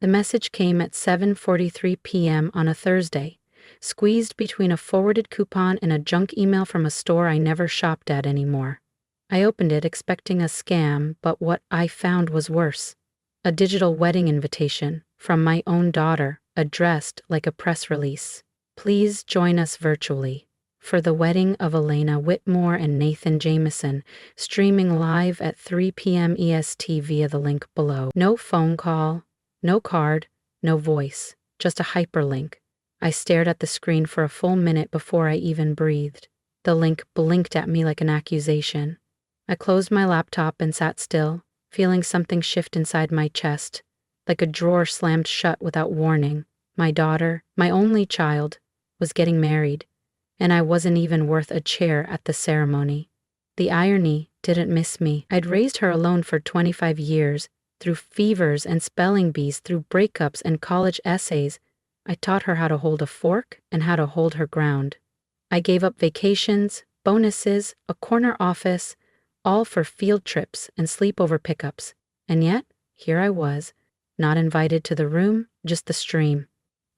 The message came at 7:43 p.m. on a Thursday, squeezed between a forwarded coupon and a junk email from a store I never shopped at anymore. I opened it expecting a scam, but what I found was worse. A digital wedding invitation from my own daughter, addressed like a press release. Please join us virtually for the wedding of Elena Whitmore and Nathan Jameson, streaming live at 3 p.m. EST via the link below. No phone call, no card, no voice, just a hyperlink. I stared at the screen for a full minute before I even breathed. The link blinked at me like an accusation. I closed my laptop and sat still, feeling something shift inside my chest, like a drawer slammed shut without warning. My daughter, my only child, was getting married, and I wasn't even worth a chair at the ceremony. The irony didn't miss me. I'd raised her alone for 25 years, through fevers and spelling bees, through breakups and college essays. I taught her how to hold a fork and how to hold her ground. I gave up vacations, bonuses, a corner office, all for field trips and sleepover pickups. And yet, here I was, not invited to the room, just the stream.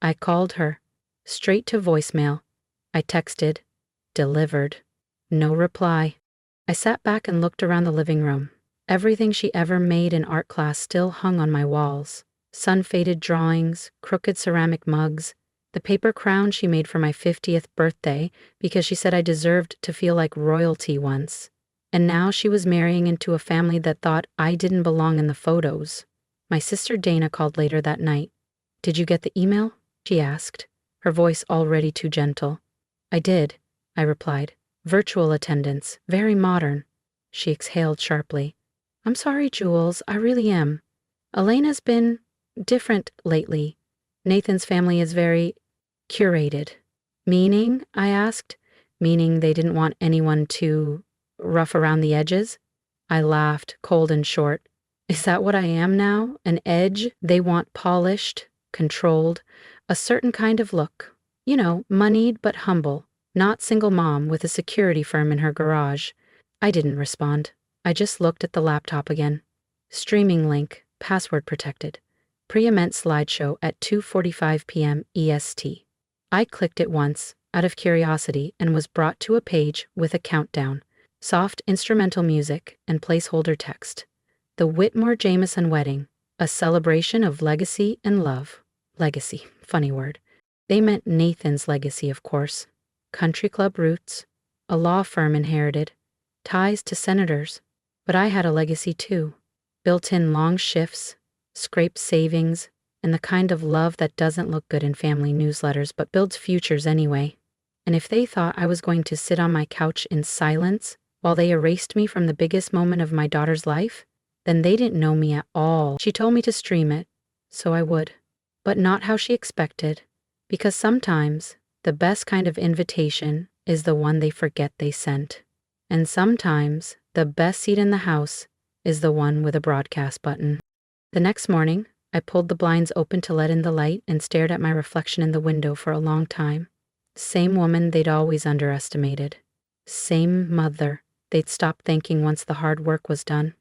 I called her, straight to voicemail. I texted, delivered. No reply. I sat back and looked around the living room. Everything she ever made in art class still hung on my walls. Sun-faded drawings, crooked ceramic mugs, the paper crown she made for my 50th birthday because she said I deserved to feel like royalty once. And now she was marrying into a family that thought I didn't belong in the photos. My sister Dana called later that night. "Did you get the email?" she asked, her voice already too gentle. "I did," I replied. "Virtual attendance, very modern." She exhaled sharply. "I'm sorry, Jules, I really am. Elena's been different lately. Nathan's family is very curated." "Meaning?" I asked. "Meaning they didn't want anyone too rough around the edges?" I laughed, cold and short. "Is that what I am now? An edge? They want polished, controlled, a certain kind of look. You know, moneyed but humble, not single mom with a security firm in her garage." I didn't respond. I just looked at the laptop again. Streaming link, password protected. Pre-event slideshow at 2:45 p.m. EST. I clicked it once, out of curiosity, and was brought to a page with a countdown, soft instrumental music, and placeholder text. The Whitmore Jameson wedding, a celebration of legacy and love. Legacy, funny word. They meant Nathan's legacy, of course. Country club roots, a law firm inherited, ties to senators. But I had a legacy too. Built-in long shifts, scraped savings, and the kind of love that doesn't look good in family newsletters but builds futures anyway. And if they thought I was going to sit on my couch in silence while they erased me from the biggest moment of my daughter's life, then they didn't know me at all. She told me to stream it, so I would. But not how she expected, because sometimes the best kind of invitation is the one they forget they sent. And sometimes the best seat in the house is the one with a broadcast button. The next morning, I pulled the blinds open to let in the light and stared at my reflection in the window for a long time. Same woman they'd always underestimated. Same mother they'd stop thanking once the hard work was done.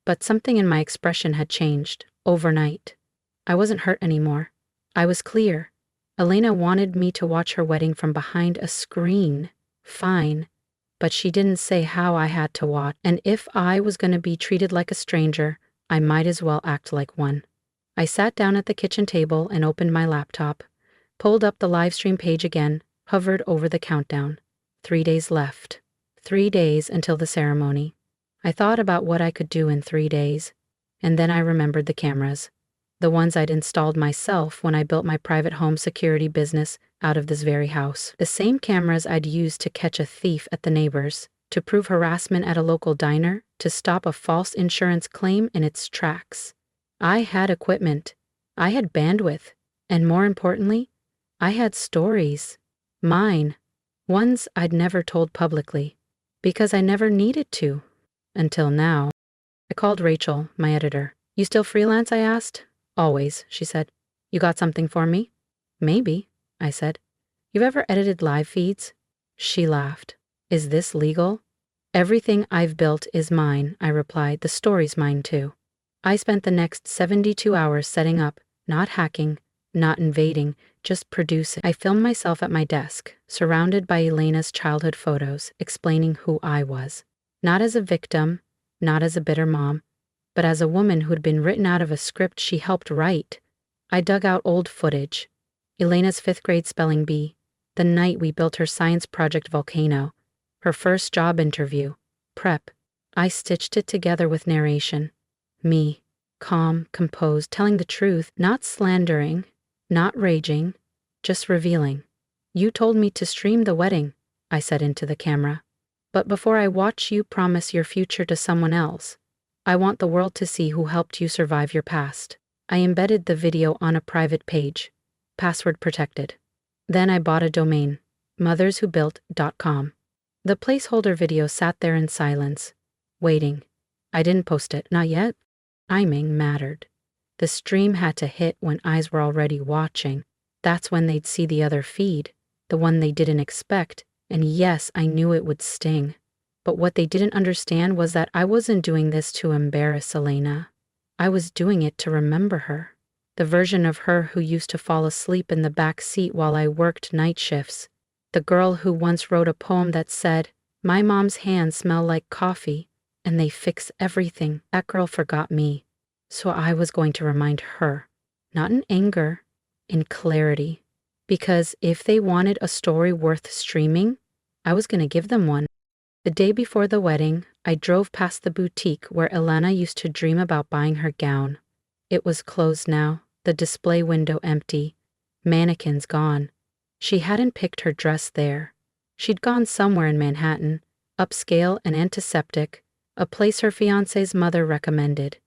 But something in my expression had changed, overnight. I wasn't hurt anymore. I was clear. Elena wanted me to watch her wedding from behind a screen. Fine. But she didn't say how I had to watch, and if I was going to be treated like a stranger, I might as well act like one. I sat down at the kitchen table and opened my laptop, pulled up the live stream page again, hovered over the countdown. 3 days left. 3 days until the ceremony. I thought about what I could do in 3 days, and then I remembered the cameras, the ones I'd installed myself when I built my private home security business out of this very house. The same cameras I'd used to catch a thief at the neighbors, to prove harassment at a local diner, to stop a false insurance claim in its tracks. I had equipment. I had bandwidth. And more importantly, I had stories. Mine. Ones I'd never told publicly. Because I never needed to. Until now. I called Rachel, my editor. "You still freelance?" I asked. "Always," she said. "You got something for me?" "Maybe," I said. "You've ever edited live feeds?" She laughed. "Is this legal?" "Everything I've built is mine," I replied. "The story's mine too." I spent the next 72 hours setting up, Not hacking, not invading, just producing. I filmed myself at my desk, surrounded by Elena's childhood photos, explaining who I was. Not as a victim, not as a bitter mom, but as a woman who'd been written out of a script she helped write. I dug out old footage. Elena's 5th grade spelling bee, the night we built her science project volcano, her first job interview, prep. I stitched it together with narration. Me, calm, composed, telling the truth, not slandering, not raging, just revealing. You told me to stream the wedding, I said into the camera. But before I watch you promise your future to someone else, I want the world to see who helped you survive your past. I embedded the video on a private page, password protected. Then I bought a domain, motherswhobuilt.com. The placeholder video sat there in silence, waiting. I didn't post it, not yet. Timing mattered. The stream had to hit when eyes were already watching. That's when they'd see the other feed, the one they didn't expect, and yes, I knew it would sting. But what they didn't understand was that I wasn't doing this to embarrass Elena. I was doing it to remember her. The version of her who used to fall asleep in the back seat while I worked night shifts. The girl who once wrote a poem that said, "My mom's hands smell like coffee, and they fix everything." That girl forgot me. So I was going to remind her, not in anger, in clarity. Because if they wanted a story worth streaming, I was going to give them one. The day before the wedding, I drove past the boutique where Elena used to dream about buying her gown. It was closed now, the display window empty, mannequins gone. She hadn't picked her dress there. She'd gone somewhere in Manhattan, upscale and antiseptic, a place her fiancé's mother recommended.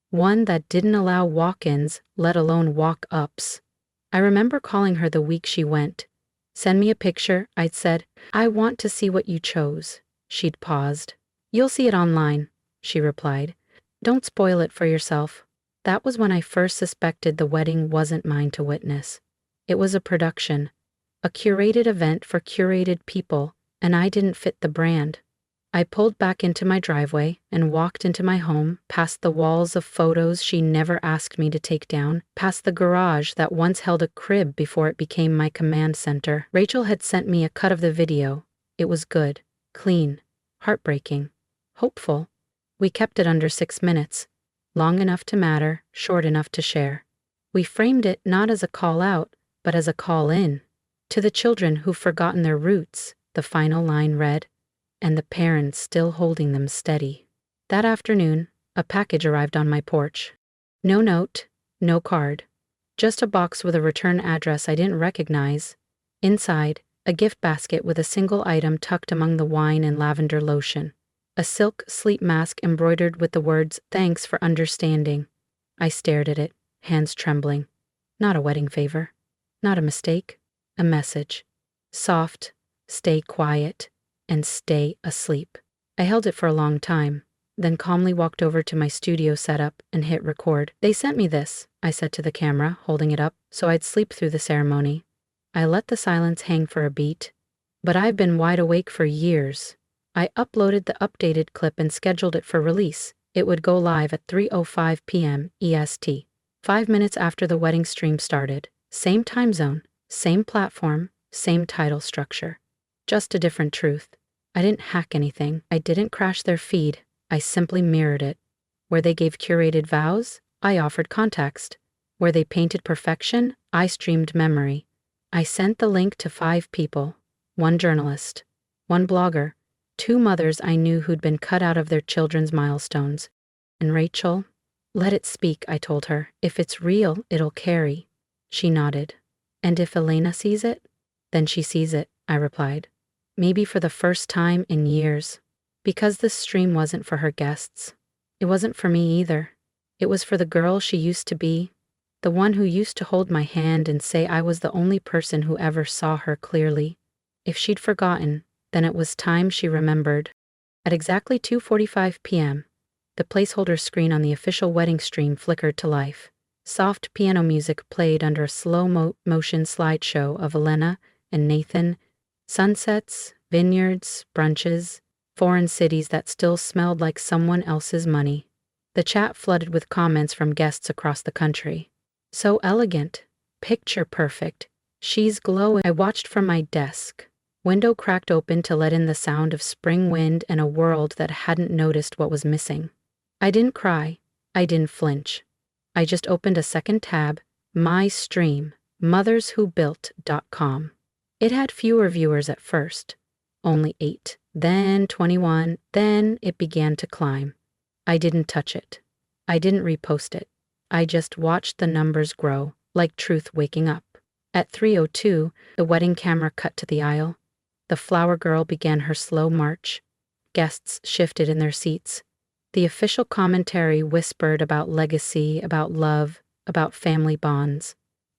One that didn't allow walk-ins, let alone walk-ups. I remember calling her the week she went. "Send me a picture," I'd said. "I want to see what you chose." She'd paused. "You'll see it online," she replied. "Don't spoil it for yourself." That was when I first suspected the wedding wasn't mine to witness. It was a production, a curated event for curated people, and I didn't fit the brand. I pulled back into my driveway and walked into my home, past the walls of photos she never asked me to take down, past the garage that once held a crib before it became my command center. Rachel had sent me a cut of the video. It was good, clean, heartbreaking, hopeful. We kept it under 6 minutes, long enough to matter, short enough to share. We framed it not as a call out, but as a call in. To the children who've forgotten their roots, the final line read, and the parents still holding them steady. That afternoon, a package arrived on my porch. No note, no card. Just a box with a return address I didn't recognize. Inside, a gift basket with a single item tucked among the wine and lavender lotion. A silk sleep mask embroidered with the words, "Thanks for understanding." I stared at it, hands trembling. Not a wedding favor. Not a mistake. A message. Soft, stay quiet, and stay asleep. I held it for a long time, then calmly walked over to my studio setup and hit record. "They sent me this," I said to the camera, holding it up, so I'd sleep through the ceremony. I let the silence hang for a beat. But I've been wide awake for years. I uploaded the updated clip and scheduled it for release. It would go live at 3:05 p.m. EST, 5 minutes after the wedding stream started. Same time zone, same platform, same title structure. Just a different truth. I didn't hack anything. I didn't crash their feed. I simply mirrored it. Where they gave curated vows, I offered context. Where they painted perfection, I streamed memory. I sent the link to 5 people. 1 journalist, 1 blogger, 2 mothers I knew who'd been cut out of their children's milestones. And Rachel, let it speak, I told her. If it's real, it'll carry. She nodded. And if Elena sees it, then she sees it, I replied. Maybe for the first time in years. Because this stream wasn't for her guests. It wasn't for me either. It was for the girl she used to be, the one who used to hold my hand and say I was the only person who ever saw her clearly. If she'd forgotten, then it was time she remembered. At exactly 2:45 p.m., the placeholder screen on the official wedding stream flickered to life. Soft piano music played under a slow-motion slideshow of Elena and Nathan, sunsets, vineyards, brunches, foreign cities that still smelled like someone else's money. The chat flooded with comments from guests across the country. So elegant, picture perfect. She's glowing. I watched from my desk. Window cracked open to let in the sound of spring wind and a world that hadn't noticed what was missing. I didn't cry. I didn't flinch. I just opened a second tab, My Stream, motherswhobuilt.com. It had fewer viewers at first, only 8, then 21, then it began to climb. I didn't touch it. I didn't repost it. I just watched the numbers grow, like truth waking up. At 3:02, the wedding camera cut to the aisle. The flower girl began her slow march. Guests shifted in their seats. The official commentary whispered about legacy, about love, about family bonds.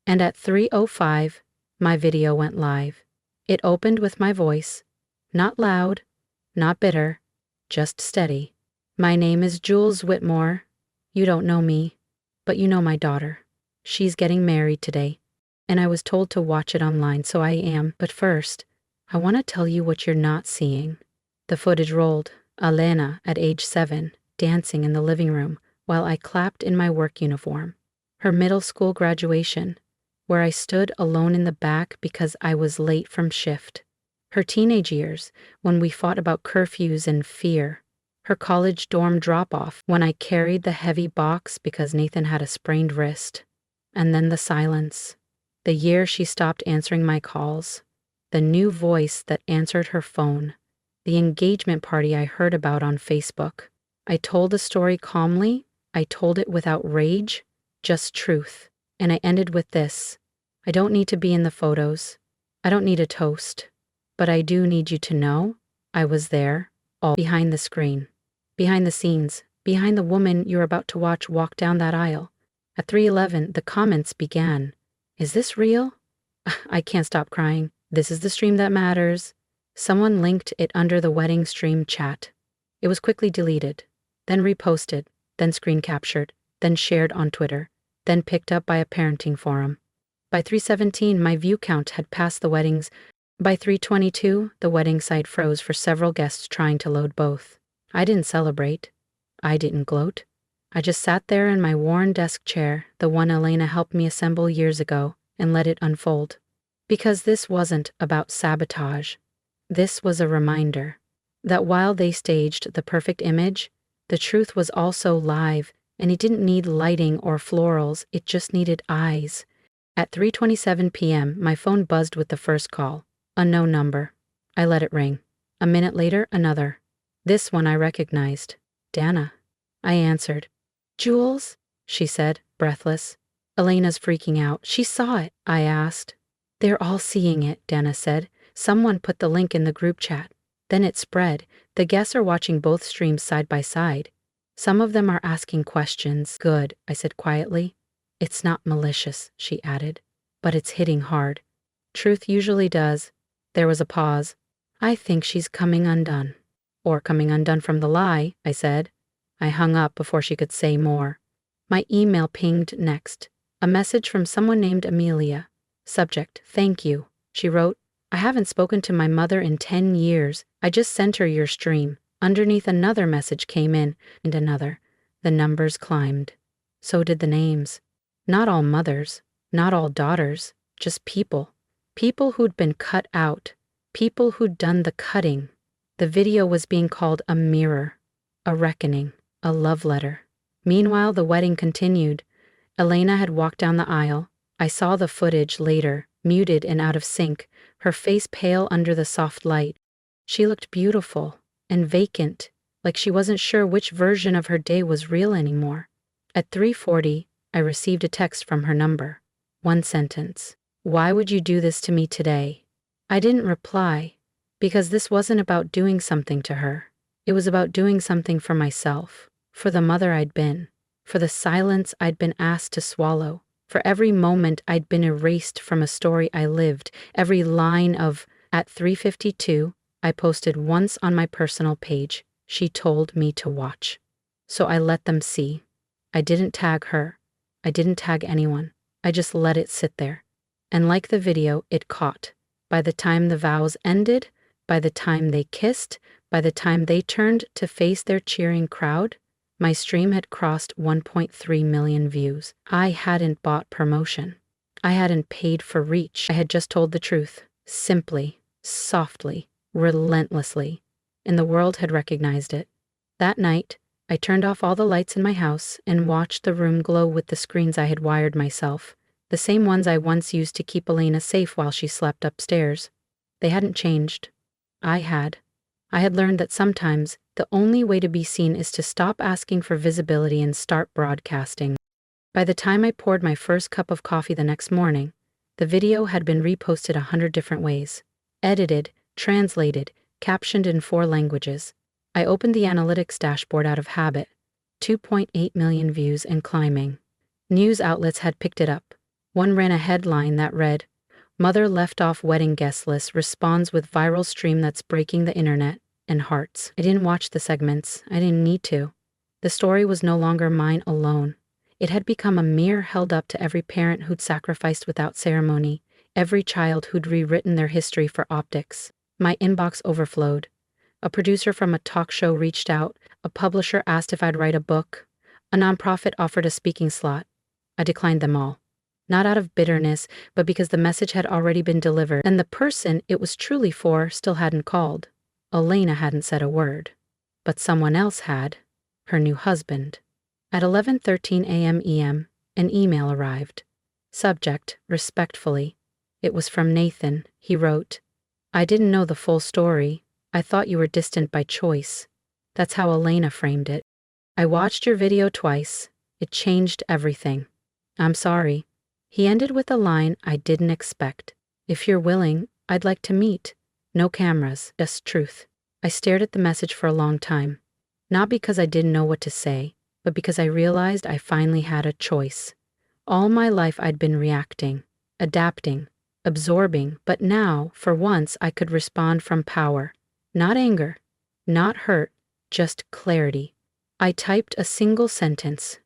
And at 3:05, my video went live. It opened with my voice, not loud, not bitter, just steady. My name is Jules Whitmore. You don't know me, but you know my daughter. She's getting married today, and I was told to watch it online, so I am. But first, I want to tell you what you're not seeing. The footage rolled, Elena at age 7, dancing in the living room while I clapped in my work uniform. Her middle school graduation, where I stood alone in the back because I was late from shift. Her teenage years, when we fought about curfews and fear. Her college dorm drop-off, when I carried the heavy box because Nathan had a sprained wrist. And then the silence. The year she stopped answering my calls. The new voice that answered her phone. The engagement party I heard about on Facebook. I told the story calmly. I told it without rage, just truth. And I ended with this. I don't need to be in the photos. I don't need a toast. But I do need you to know I was there, all behind the screen. Behind the scenes, behind the woman you're about to watch walk down that aisle. At 3:11, the comments began. Is this real? I can't stop crying. This is the stream that matters. Someone linked it under the wedding stream chat. It was quickly deleted, then reposted, then screen captured, then shared on Twitter, then picked up by a parenting forum. By 3:17, my view count had passed the weddings. By 3:22, the wedding site froze for several guests trying to load both. I didn't celebrate. I didn't gloat. I just sat there in my worn desk chair, the one Elena helped me assemble years ago, and let it unfold. Because this wasn't about sabotage. This was a reminder that while they staged the perfect image, the truth was also live, and it didn't need lighting or florals, it just needed eyes. At 3:27 p.m., my phone buzzed with the first call. Unknown number. I let it ring. A minute later, another. This one I recognized. Dana. I answered. Jules? She said, breathless. Elena's freaking out. She saw it, I asked. They're all seeing it, Dana said. Someone put the link in the group chat. Then it spread. The guests are watching both streams side by side. Some of them are asking questions. Good, I said quietly. It's not malicious, she added. But it's hitting hard. Truth usually does. There was a pause. I think she's coming undone. Or coming undone from the lie, I said. I hung up before she could say more. My email pinged next. A message from someone named Amelia. Subject, thank you. She wrote, I haven't spoken to my mother in 10 years. I just sent her your stream. Underneath another message came in, and another. The numbers climbed. So did the names. Not all mothers, not all daughters, just people. People who'd been cut out. People who'd done the cutting. The video was being called a mirror, a reckoning, a love letter. Meanwhile, the wedding continued. Elena had walked down the aisle. I saw the footage later, muted and out of sync, her face pale under the soft light. She looked beautiful and vacant, like she wasn't sure which version of her day was real anymore. At 3:40, I received a text from her number. One sentence. Why would you do this to me today? I didn't reply, because this wasn't about doing something to her. It was about doing something for myself, for the mother I'd been, for the silence I'd been asked to swallow, for every moment I'd been erased from a story I lived, every line of, at 3:52, I posted once on my personal page, she told me to watch. So I let them see. I didn't tag her. I didn't tag anyone. I just let it sit there. And like the video, it caught. By the time the vows ended, by the time they kissed, by the time they turned to face their cheering crowd, My stream had crossed 1.3 million views. I hadn't bought promotion. I hadn't paid for reach. I had just told the truth, simply, softly, relentlessly, and the world had recognized it. That night, I turned off all the lights in my house and watched the room glow with the screens I had wired myself, the same ones I once used to keep Elena safe while she slept upstairs. They hadn't changed. I had. I had learned that sometimes the only way to be seen is to stop asking for visibility and start broadcasting. By the time I poured my first cup of coffee the next morning, the video had been reposted 100 different ways, edited, translated, captioned in 4 languages. I opened the analytics dashboard out of habit. 2.8 million views and climbing. News outlets had picked it up. One ran a headline that read, "Mother left off wedding guest list responds with viral stream that's breaking the internet," and hearts. I didn't watch the segments. I didn't need to. The story was no longer mine alone. It had become a mirror held up to every parent who'd sacrificed without ceremony, every child who'd rewritten their history for optics. My inbox overflowed. A producer from a talk show reached out. A publisher asked if I'd write a book. A nonprofit offered a speaking slot. I declined them all. Not out of bitterness, but because the message had already been delivered, and the person it was truly for still hadn't called. Elena hadn't said a word. But someone else had. Her new husband. At 11:13 a.m. EM, an email arrived. Subject, respectfully. It was from Nathan. He wrote, "I didn't know the full story. I thought you were distant by choice." That's how Elena framed it. "I watched your video twice. It changed everything. I'm sorry." He ended with a line I didn't expect. "If you're willing, I'd like to meet. No cameras, just truth." I stared at the message for a long time. Not because I didn't know what to say, but because I realized I finally had a choice. All my life I'd been reacting, adapting, absorbing, but now, for once, I could respond from power. Not anger, not hurt, just clarity. I typed a single sentence.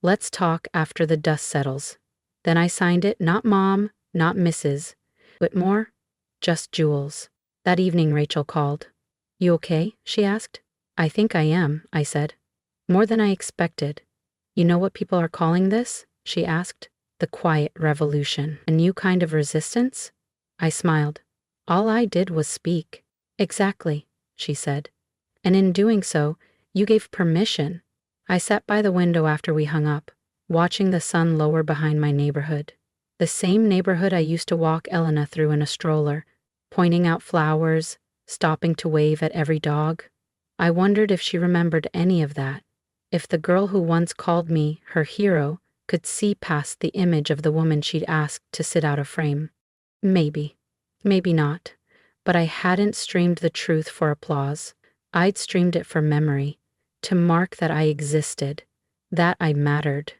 "Let's talk after the dust settles." Then I signed it, not Mom, not Mrs. Whitmore, just Jules. That evening Rachel called. "You okay?" she asked. "I think I am," I said. "More than I expected." "You know what people are calling this?" she asked. "The quiet revolution. A new kind of resistance?" I smiled. "All I did was speak." "Exactly," she said. "And in doing so, you gave permission." I sat by the window after we hung up, watching the sun lower behind my neighborhood. The same neighborhood I used to walk Elena through in a stroller, pointing out flowers, stopping to wave at every dog. I wondered if she remembered any of that, if the girl who once called me her hero could see past the image of the woman she'd asked to sit out of frame. Maybe. Maybe not. But I hadn't streamed the truth for applause. I'd streamed it for memory, to mark that I existed, that I mattered,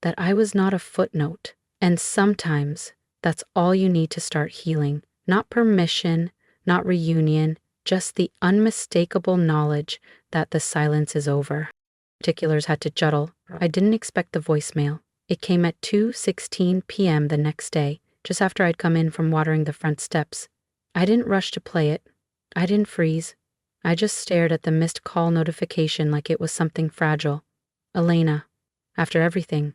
that I was not a footnote. And sometimes that's all you need to start healing. Not permission, not reunion, just the unmistakable knowledge that the silence is over. Particulars had to juggle. I didn't expect the voicemail. It came at 2:16 p.m. the next day, just after I'd come in from watering the front steps. I didn't rush to play it. I didn't freeze. I just stared at the missed call notification like it was something fragile. Elena. After everything.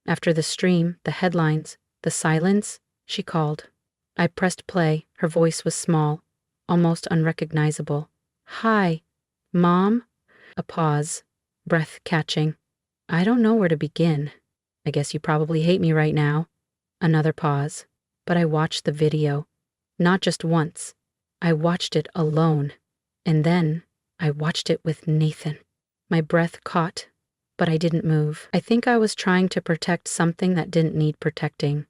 After the stream, the headlines, the silence, she called. I pressed play. Her voice was small, almost unrecognizable. "Hi. Mom?" A pause. Breath catching. "I don't know where to begin. I guess you probably hate me right now." Another pause. But I watched the video. Not just once. I watched it alone. And then I watched it with Nathan. My breath caught, but I didn't move. I think I was trying to protect something that didn't need protecting.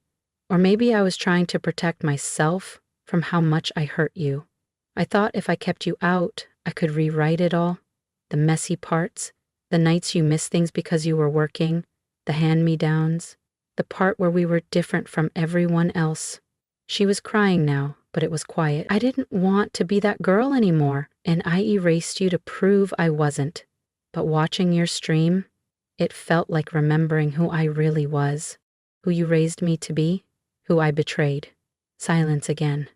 Or maybe I was trying to protect myself from how much I hurt you. I thought if I kept you out, I could rewrite it all. The messy parts, the nights you missed things because you were working, the hand-me-downs, the part where we were different from everyone else. She was crying now, but it was quiet. "I didn't want to be that girl anymore, and I erased you to prove I wasn't. But watching your stream, it felt like remembering who I really was, who you raised me to be, who I betrayed." Silence again.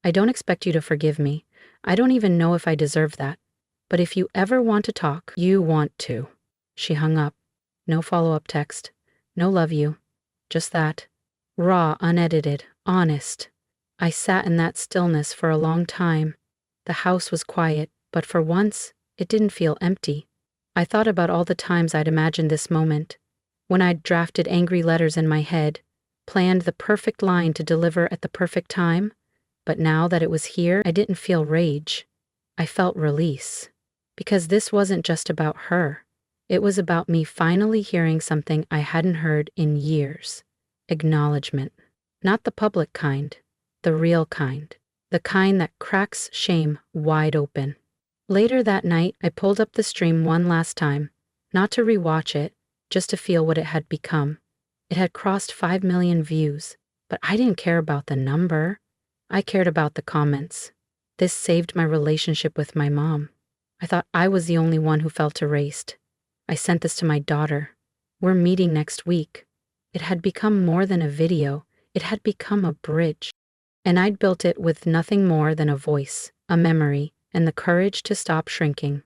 "I don't expect you to forgive me. I don't even know if I deserve that. But if you ever want to talk, you want to." She hung up. No follow-up text. No love you. Just that. Raw, unedited, honest. I sat in that stillness for a long time. The house was quiet, but for once, it didn't feel empty. I thought about all the times I'd imagined this moment, when I'd drafted angry letters in my head, planned the perfect line to deliver at the perfect time, but now that it was here, I didn't feel rage. I felt release. Because this wasn't just about her. It was about me finally hearing something I hadn't heard in years. Acknowledgement. Not the public kind, the real kind. The kind that cracks shame wide open. Later that night, I pulled up the stream one last time, not to rewatch it, just to feel what it had become. It had crossed 5 million views, but I didn't care about the number. I cared about the comments. This saved my relationship with my mom. I thought I was the only one who felt erased. I sent this to my daughter. We're meeting next week. It had become more than a video. It had become a bridge. And I'd built it with nothing more than a voice, a memory, and the courage to stop shrinking.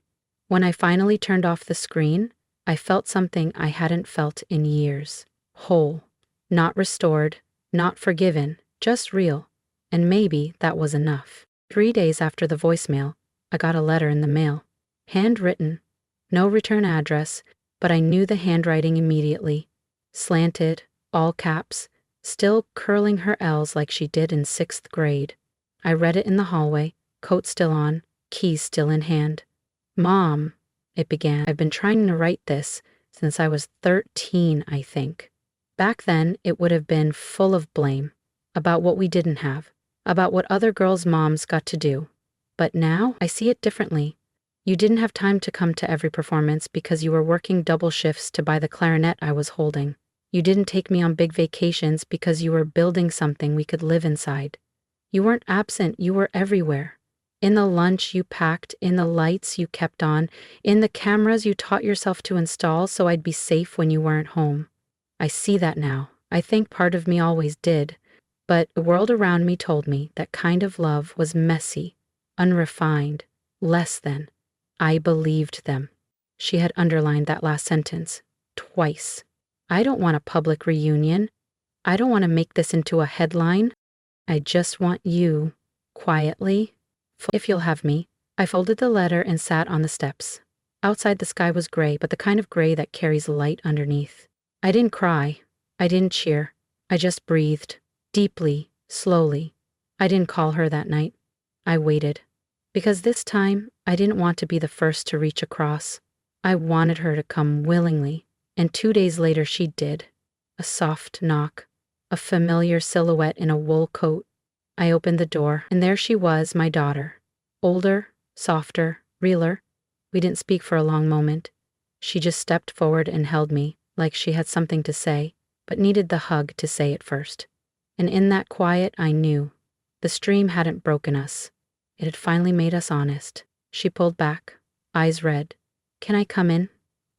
When I finally turned off the screen, I felt something I hadn't felt in years. Whole. Not restored, not forgiven, just real. And maybe that was enough. 3 days after the voicemail, I got a letter in the mail. Handwritten. No return address, but I knew the handwriting immediately. Slanted, all caps, still curling her L's like she did in 6th grade. I read it in the hallway, coat still on, keys still in hand. Mom, it began. I've been trying to write this since I was 13, I think. Back then, it would have been full of blame, about what we didn't have, about what other girls' moms got to do. But now, I see it differently. You didn't have time to come to every performance because you were working double shifts to buy the clarinet I was holding. You didn't take me on big vacations because you were building something we could live inside. You weren't absent, you were everywhere. In the lunch you packed, in the lights you kept on, in the cameras you taught yourself to install so I'd be safe when you weren't home. I see that now. I think part of me always did. But the world around me told me that kind of love was messy, unrefined, less than. I believed them. She had underlined that last sentence twice. I don't want a public reunion. I don't want to make this into a headline. I just want you, quietly, if you'll have me. I folded the letter and sat on the steps. Outside the sky was gray, but the kind of gray that carries light underneath. I didn't cry. I didn't cheer. I just breathed, deeply, slowly. I didn't call her that night. I waited. Because this time, I didn't want to be the first to reach across. I wanted her to come willingly, and 2 days later she did. A soft knock, a familiar silhouette in a wool coat. I opened the door, and there she was, my daughter. Older, softer, realer. We didn't speak for a long moment. She just stepped forward and held me, like she had something to say, but needed the hug to say it first. And in that quiet, I knew. The stream hadn't broken us. It had finally made us honest. She pulled back, eyes red. Can I come in?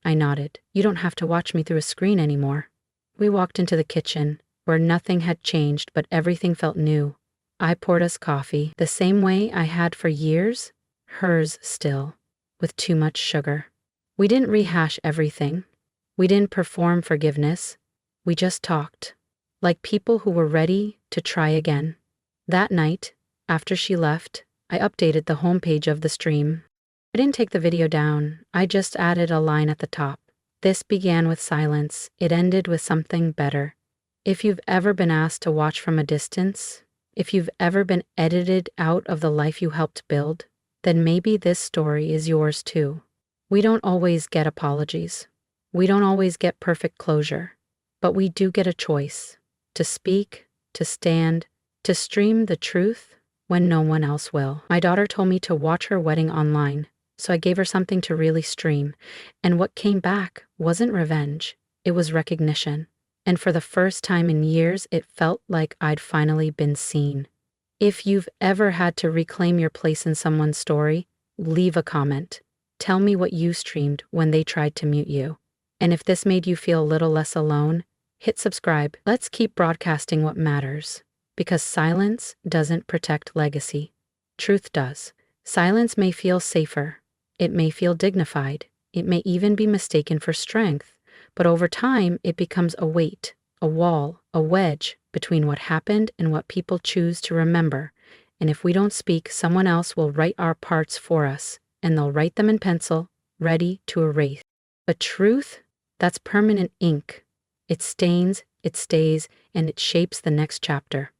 I nodded. You don't have to watch me through a screen anymore. We walked into the kitchen, where nothing had changed but everything felt new. I poured us coffee, the same way I had for years, hers still, with too much sugar. We didn't rehash everything. We didn't perform forgiveness. We just talked, like people who were ready to try again. That night, after she left, I updated the homepage of the stream. I didn't take the video down. I just added a line at the top. This began with silence. It ended with something better. If you've ever been asked to watch from a distance, if you've ever been edited out of the life you helped build, then maybe this story is yours too. We don't always get apologies. We don't always get perfect closure. But we do get a choice. To speak, to stand, to stream the truth when no one else will. My daughter told me to watch her wedding online, so I gave her something to really stream. And what came back wasn't revenge. It was recognition. And for the first time in years, it felt like I'd finally been seen. If you've ever had to reclaim your place in someone's story, leave a comment. Tell me what you streamed when they tried to mute you. And if this made you feel a little less alone, hit subscribe. Let's keep broadcasting what matters. Because silence doesn't protect legacy. Truth does. Silence may feel safer. It may feel dignified. It may even be mistaken for strength, but over time it becomes a weight, a wall, a wedge between what happened and what people choose to remember. And if we don't speak, someone else will write our parts for us, and they'll write them in pencil, ready to erase. But truth, that's permanent ink. It stains, it stays, and it shapes the next chapter.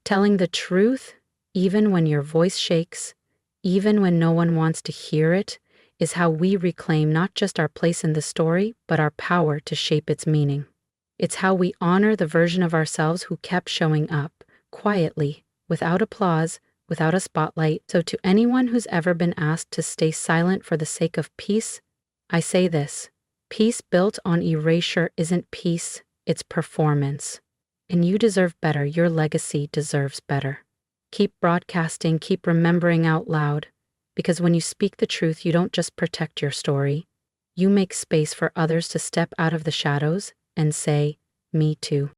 Telling the truth, even when your voice shakes, even when no one wants to hear it, is how we reclaim not just our place in the story, but our power to shape its meaning. It's how we honor the version of ourselves who kept showing up, quietly, without applause, without a spotlight. So to anyone who's ever been asked to stay silent for the sake of peace, I say this: peace built on erasure isn't peace, it's performance. And you deserve better. Your legacy deserves better. Keep broadcasting, keep remembering out loud, because when you speak the truth, you don't just protect your story. You make space for others to step out of the shadows and say, "Me too."